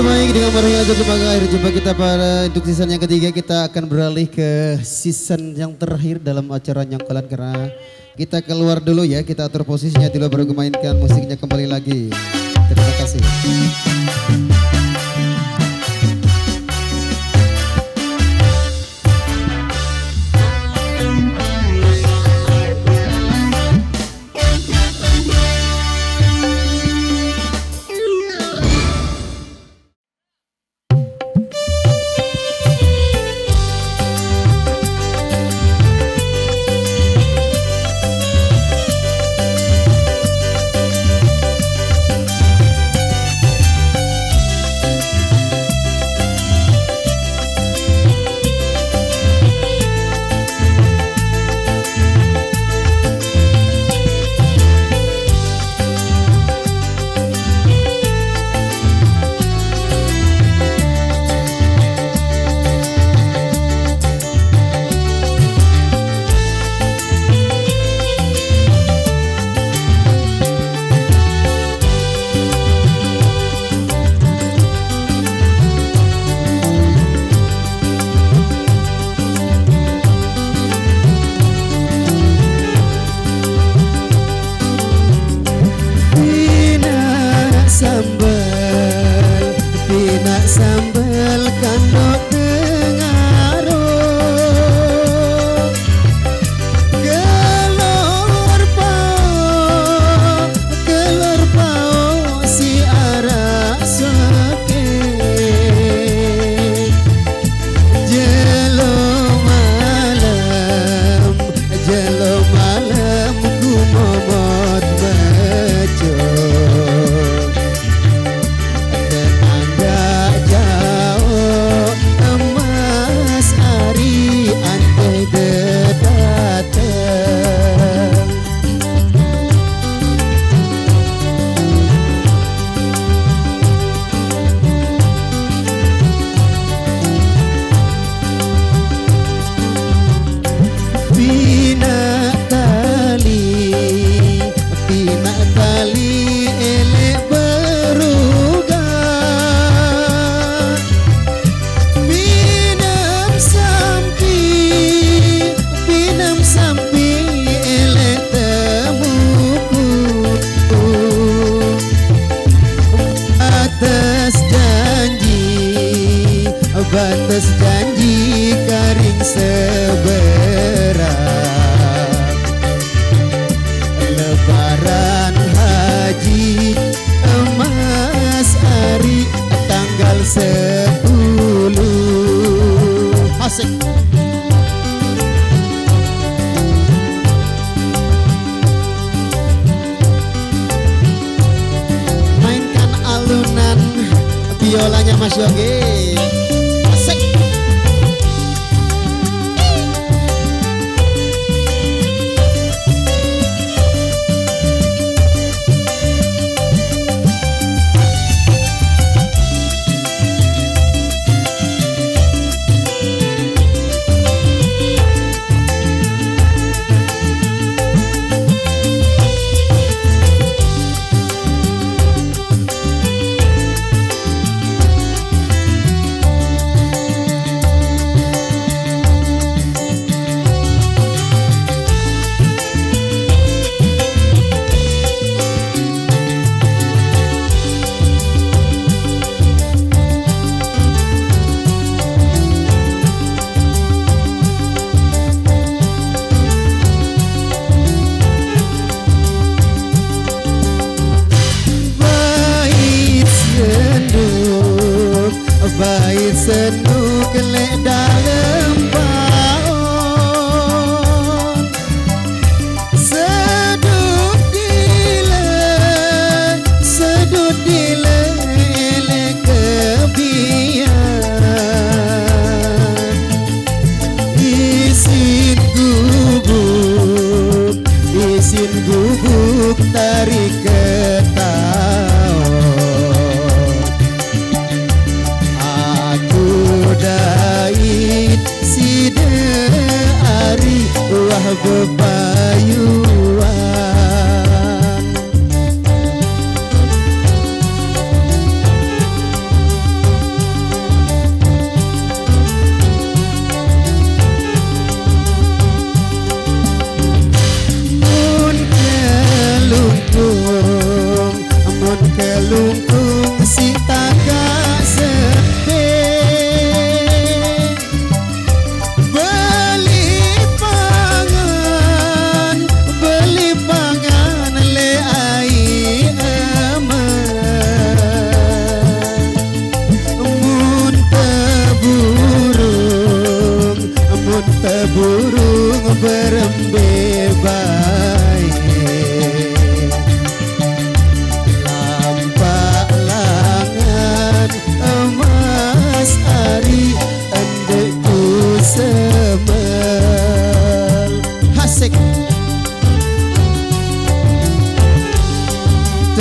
baik dengan meraih aja sebagai akhir jumpa kita pada untuk season yang ketiga. Kita akan beralih ke season yang terakhir dalam acara Nyongkolan karena kita keluar dulu ya, kita atur posisinya dulu baru mainkan musiknya kembali lagi. Terima kasih. Sambal kandok tengaro kelor pao si arah sake jelo malam ku momot bejo batas janji karing seberang lebaran haji emas hari tanggal 10 asik. Mainkan alunan biolanya Mas Yogi. Bait senuk lek dalem paon sedut dile lek kebian isin gubuk tarik ketaon aku dai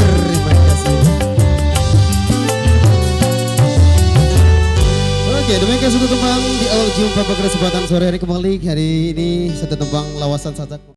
Terima kasih. Oke, demikian satu tembang di awal jumpa pada kesempatan sore hari kembali. Hari ini satu tembang lawasan saja.